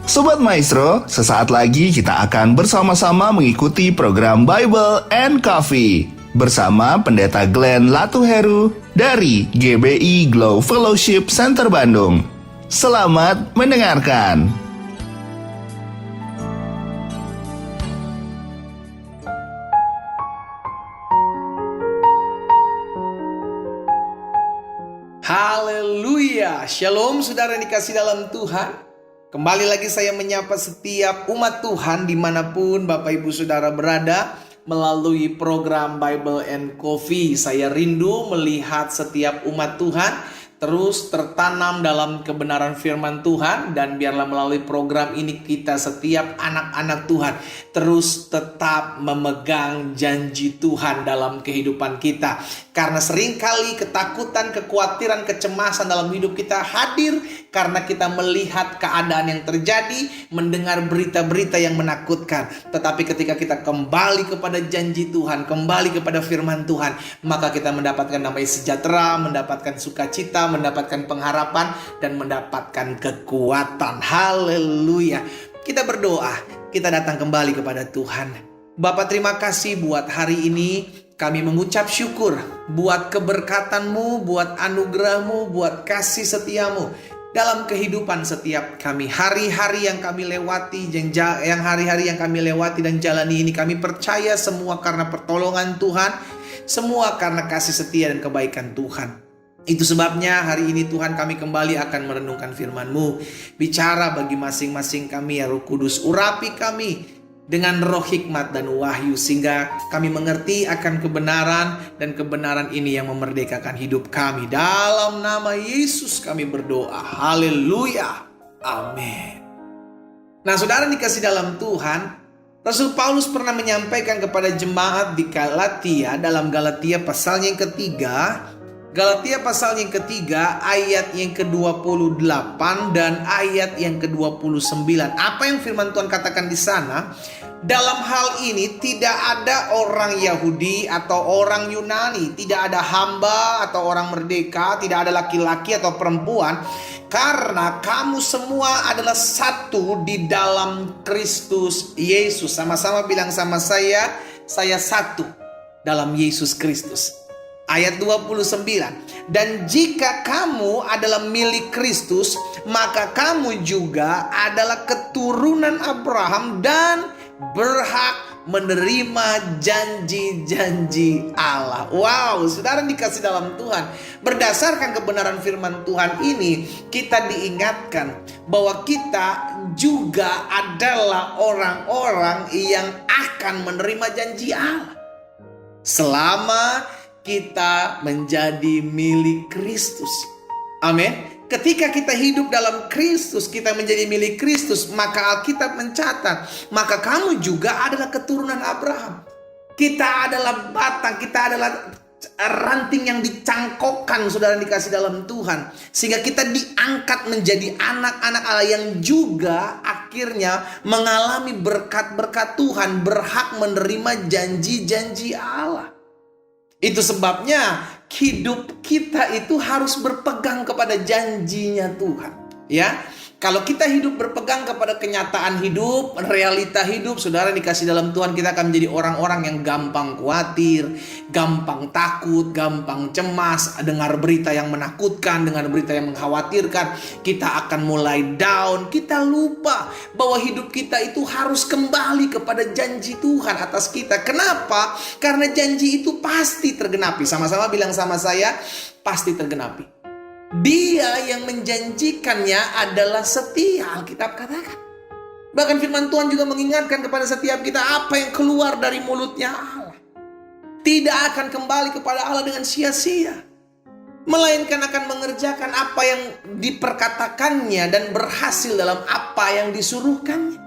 Sobat Maestro, sesaat lagi kita akan bersama-sama mengikuti program Bible and Coffee bersama Pendeta Glenn Latuheru dari GBI Glow Fellowship Center Bandung. Selamat mendengarkan. Haleluya, shalom saudara yang dikasih dalam Tuhan. Kembali lagi saya menyapa setiap umat Tuhan dimanapun Bapak Ibu Saudara berada melalui program Bible and Coffee. Saya rindu melihat setiap umat Tuhan terus tertanam dalam kebenaran firman Tuhan. Dan biarlah melalui program ini kita setiap anak-anak Tuhan terus tetap memegang janji Tuhan dalam kehidupan kita. Karena seringkali ketakutan, kekhawatiran, kecemasan dalam hidup kita hadir karena kita melihat keadaan yang terjadi, mendengar berita-berita yang menakutkan. Tetapi ketika kita kembali kepada janji Tuhan, kembali kepada firman Tuhan, maka kita mendapatkan damai sejahtera, mendapatkan sukacita, mendapatkan pengharapan, dan mendapatkan kekuatan. Haleluya. Kita berdoa, kita datang kembali kepada Tuhan. Bapa, terima kasih buat hari ini. Kami mengucap syukur buat keberkatan-Mu, buat anugerah-Mu, buat kasih setia-Mu dalam kehidupan setiap kami. Hari-hari yang kami lewati, hari-hari yang kami lewati dan jalani ini, kami percaya semua karena pertolongan Tuhan, semua karena kasih setia dan kebaikan Tuhan. Itu sebabnya hari ini Tuhan kami kembali akan merenungkan firman-Mu. Bicara bagi masing-masing kami ya Roh Kudus, urapi kami dengan roh hikmat dan wahyu sehingga kami mengerti akan kebenaran, dan kebenaran ini yang memerdekakan hidup kami. Dalam nama Yesus kami berdoa. Haleluya. Amin. Nah, saudara dikasih dalam Tuhan, Rasul Paulus pernah menyampaikan kepada jemaat di Galatia dalam Galatia pasal yang ketiga, ayat yang ke-28 dan ayat yang ke-29. Apa yang firman Tuhan katakan di sana? Dalam hal ini tidak ada orang Yahudi atau orang Yunani, tidak ada hamba atau orang merdeka, tidak ada laki-laki atau perempuan, karena kamu semua adalah satu di dalam Kristus Yesus. Sama-sama bilang sama saya satu dalam Yesus Kristus. Ayat 29. Dan jika kamu adalah milik Kristus, maka kamu juga adalah keturunan Abraham dan berhak menerima janji-janji Allah. Wow, saudara dikasih dalam Tuhan. Berdasarkan kebenaran firman Tuhan ini, kita diingatkan bahwa kita juga adalah orang-orang yang akan menerima janji Allah selama kita menjadi milik Kristus. Amin. Ketika kita hidup dalam Kristus, kita menjadi milik Kristus, maka Alkitab mencatat, maka kamu juga adalah keturunan Abraham. Kita adalah batang, kita adalah ranting yang dicangkokkan, saudara dikasih dalam Tuhan, sehingga kita diangkat menjadi anak-anak Allah yang juga akhirnya mengalami berkat-berkat Tuhan, berhak menerima janji-janji Allah. Itu sebabnya hidup kita itu harus berpegang kepada janjinya Tuhan. Ya, kalau kita hidup berpegang kepada kenyataan hidup, realita hidup, saudara dikasih dalam Tuhan, kita akan menjadi orang-orang yang gampang khawatir, gampang takut, gampang cemas, dengar berita yang menakutkan, dengar berita yang mengkhawatirkan. Kita akan mulai down, kita lupa bahwa hidup kita itu harus kembali kepada janji Tuhan atas kita. Kenapa? Karena janji itu pasti tergenapi. Sama-sama bilang sama saya, pasti tergenapi. Dia yang menjanjikannya adalah setia, Alkitab katakan. Bahkan firman Tuhan juga mengingatkan kepada setiap kita, apa yang keluar dari mulutnya Allah tidak akan kembali kepada Allah dengan sia-sia, melainkan akan mengerjakan apa yang diperkatakannya dan berhasil dalam apa yang disuruhkannya.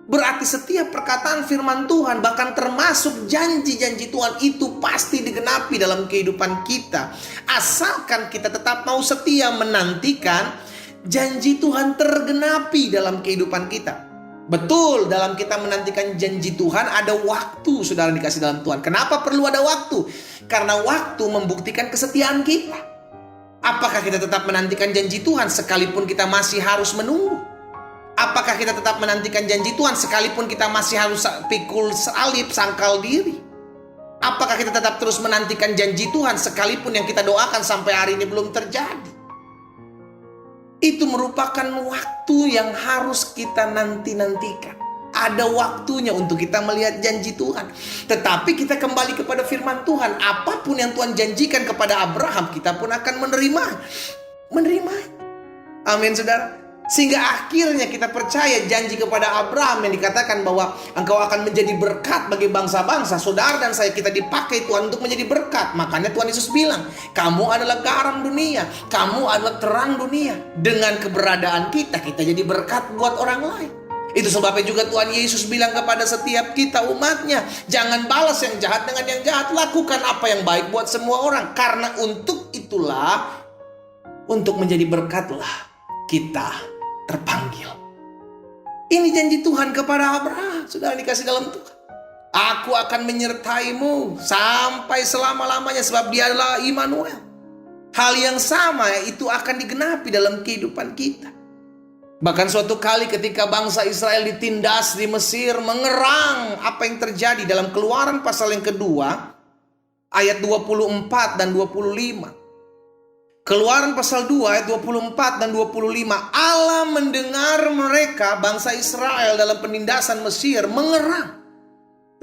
Berarti setiap perkataan firman Tuhan, bahkan termasuk janji-janji Tuhan, itu pasti digenapi dalam kehidupan kita, asalkan kita tetap mau setia menantikan janji Tuhan tergenapi dalam kehidupan kita. Betul, dalam kita menantikan janji Tuhan ada waktu, saudara dikasih dalam Tuhan. Kenapa perlu ada waktu? Karena waktu membuktikan kesetiaan kita. Apakah kita tetap menantikan janji Tuhan sekalipun kita masih harus menunggu? Apakah kita tetap menantikan janji Tuhan sekalipun kita masih harus pikul salib, sangkal diri? Apakah kita tetap terus menantikan janji Tuhan sekalipun yang kita doakan sampai hari ini belum terjadi? Itu merupakan waktu yang harus kita nanti-nantikan. Ada waktunya untuk kita melihat janji Tuhan. Tetapi kita kembali kepada firman Tuhan. Apapun yang Tuhan janjikan kepada Abraham, kita pun akan menerima. Amin, saudara. Sehingga akhirnya kita percaya janji kepada Abraham yang dikatakan bahwa engkau akan menjadi berkat bagi bangsa-bangsa. Saudara dan saya, kita dipakai Tuhan untuk menjadi berkat. Makanya Tuhan Yesus bilang, kamu adalah garam dunia, kamu adalah terang dunia. Dengan keberadaan kita jadi berkat buat orang lain. Itu sebabnya juga Tuhan Yesus bilang kepada setiap kita umatnya, jangan balas yang jahat dengan yang jahat, lakukan apa yang baik buat semua orang. Karena untuk itulah, untuk menjadi berkatlah kita terpanggil. Ini janji Tuhan kepada Abraham. Sudah dikasih dalam Tuhan. Aku akan menyertaimu sampai selama-lamanya, sebab dia adalah Immanuel. Hal yang sama itu akan digenapi dalam kehidupan kita. Bahkan suatu kali ketika bangsa Israel ditindas di Mesir, mengerang apa yang terjadi dalam Keluaran pasal yang kedua, ayat 24 dan 25. Keluaran pasal 2 ayat 24 dan 25. Allah mendengar mereka, bangsa Israel dalam penindasan Mesir, mengerang.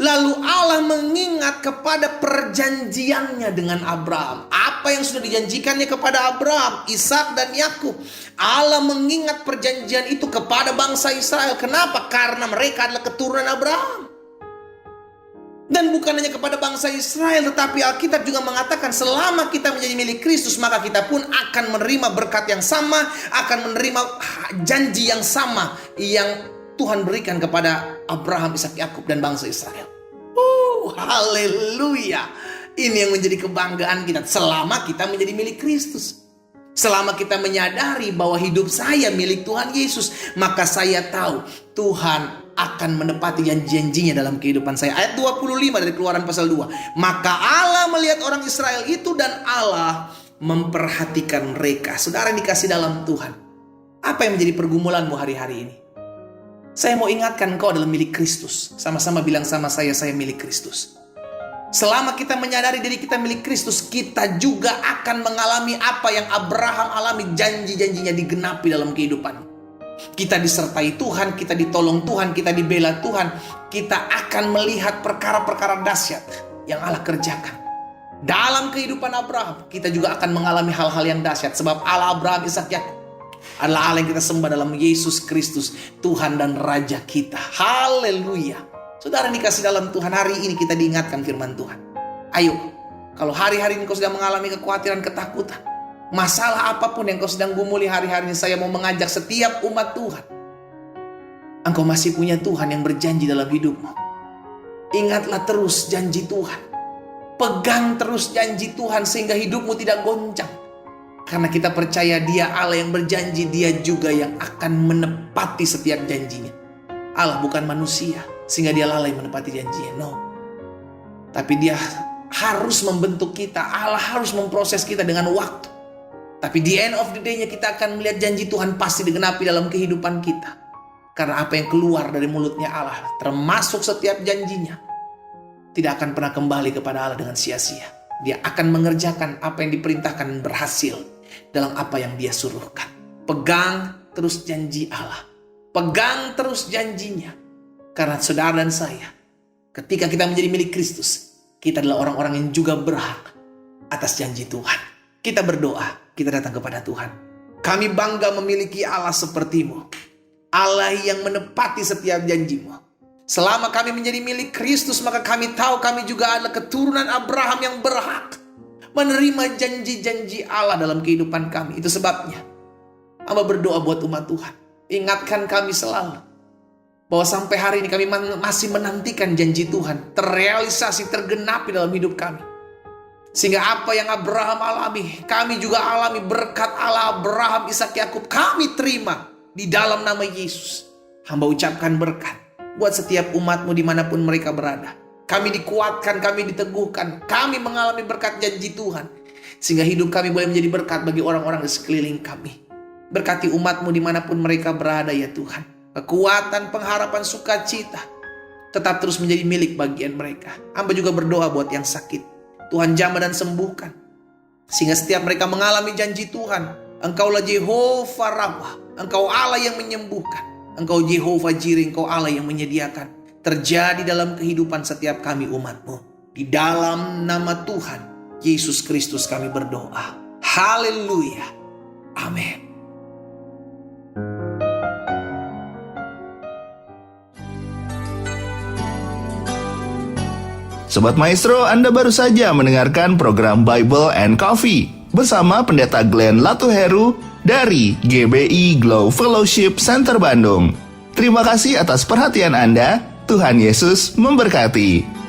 Lalu Allah mengingat kepada perjanjiannya dengan Abraham. Apa yang sudah dijanjikannya kepada Abraham, Ishak dan Yakub. Allah mengingat perjanjian itu kepada bangsa Israel. Kenapa? Karena mereka adalah keturunan Abraham. Dan bukan hanya kepada bangsa Israel, tetapi Alkitab juga mengatakan selama kita menjadi milik Kristus, maka kita pun akan menerima berkat yang sama, akan menerima janji yang sama yang Tuhan berikan kepada Abraham, Ishak, Yakub dan bangsa Israel. Haleluya. Ini yang menjadi kebanggaan kita selama kita menjadi milik Kristus. Selama kita menyadari bahwa hidup saya milik Tuhan Yesus, maka saya tahu Tuhan akan menepati janji-janjinya dalam kehidupan saya. Ayat 25 dari Keluaran pasal 2. Maka Allah melihat orang Israel itu dan Allah memperhatikan mereka. Saudara yang dikasih dalam Tuhan, apa yang menjadi pergumulanmu hari-hari ini? Saya mau ingatkan kau adalah milik Kristus. Sama-sama bilang sama saya milik Kristus. Selama kita menyadari diri kita milik Kristus, kita juga akan mengalami apa yang Abraham alami. Janji-janjinya digenapi dalam kehidupan. Kita disertai Tuhan, kita ditolong Tuhan, kita dibela Tuhan. Kita akan melihat perkara-perkara dahsyat yang Allah kerjakan. Dalam kehidupan Abraham, kita juga akan mengalami hal-hal yang dahsyat. Sebab Allah Abraham, Ishak, Yakub adalah Allah yang kita sembah dalam Yesus Kristus, Tuhan dan Raja kita. Haleluya. Saudara dikasih dalam Tuhan, hari ini kita diingatkan firman Tuhan. Ayo, kalau hari-hari ini kau sedang mengalami kekhawatiran, ketakutan, masalah apapun yang kau sedang gumuli hari-hari ini, saya mau mengajak setiap umat Tuhan. Engkau masih punya Tuhan yang berjanji dalam hidupmu. Ingatlah terus janji Tuhan. Pegang terus janji Tuhan sehingga hidupmu tidak goncang. Karena kita percaya Dia Allah yang berjanji, Dia juga yang akan menepati setiap janjinya. Allah bukan manusia sehingga Dia lalai menepati janjinya. No. Tapi Dia harus membentuk kita. Allah harus memproses kita dengan waktu. Tapi di end of the day-nya kita akan melihat janji Tuhan pasti digenapi dalam kehidupan kita. Karena apa yang keluar dari mulutnya Allah, termasuk setiap janjinya, tidak akan pernah kembali kepada Allah dengan sia-sia. Dia akan mengerjakan apa yang diperintahkan dan berhasil dalam apa yang Dia suruhkan. Pegang terus janji Allah. Pegang terus janjinya. Karena saudara dan saya, ketika kita menjadi milik Kristus, kita adalah orang-orang yang juga berhak atas janji Tuhan. Kita berdoa, kita datang kepada Tuhan. Kami bangga memiliki Allah seperti-Mu. Allah yang menepati setiap janji-Mu. Selama kami menjadi milik Kristus, maka kami tahu kami juga adalah keturunan Abraham yang berhak menerima janji-janji Allah dalam kehidupan kami. Itu sebabnya hamba berdoa buat umat Tuhan. Ingatkan kami selalu bahwa sampai hari ini kami masih menantikan janji Tuhan terrealisasi, tergenapi dalam hidup kami. Sehingga apa yang Abraham alami, kami juga alami. Berkat Allah Abraham, Ishak, Yakub, kami terima di dalam nama Yesus. Hamba ucapkan berkat buat setiap umat-Mu dimanapun mereka berada. Kami dikuatkan, kami diteguhkan, kami mengalami berkat janji Tuhan. Sehingga hidup kami boleh menjadi berkat bagi orang-orang di sekeliling kami. Berkati umat-Mu dimanapun mereka berada ya Tuhan. kekuatan, pengharapan, sukacita tetap terus menjadi milik bagian mereka. Hamba juga berdoa buat yang sakit, Tuhan jamah dan sembuhkan, sehingga setiap mereka mengalami janji Tuhan. Engkaulah Jehovah Rabbah, Engkau Allah yang menyembuhkan, Engkau Jehovah Jireh, Engkau Allah yang menyediakan. Terjadi dalam kehidupan setiap kami umat-Mu. Di dalam nama Tuhan Yesus Kristus kami berdoa. Haleluya. Amin. Sobat Maestro, Anda baru saja mendengarkan program Bible and Coffee bersama Pendeta Glenn Latuheru dari GBI Glow Fellowship Center Bandung. Terima kasih atas perhatian Anda. Tuhan Yesus memberkati.